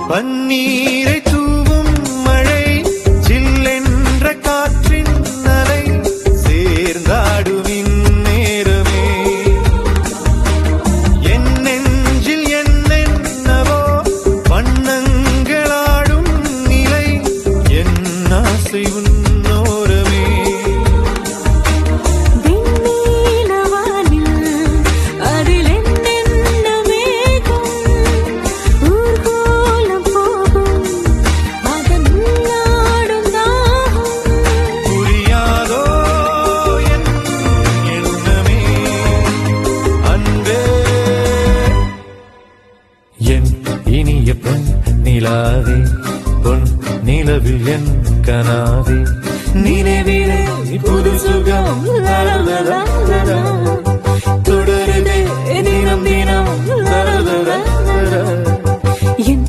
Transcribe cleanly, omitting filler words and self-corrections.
பன்னீரை தூவும் மழை சில்லென்ற காற்றின் நலை சேர்ந்தாடுவின் நேரமே என் நெஞ்சில் என்னென்னவோ வண்ணங்களாடும் நிலை என் ஆசை உன்னோரமே இனிய பெண் நிலாவே பொன் நிலவில் என் கனாவே நினைவிலே புது சுகம்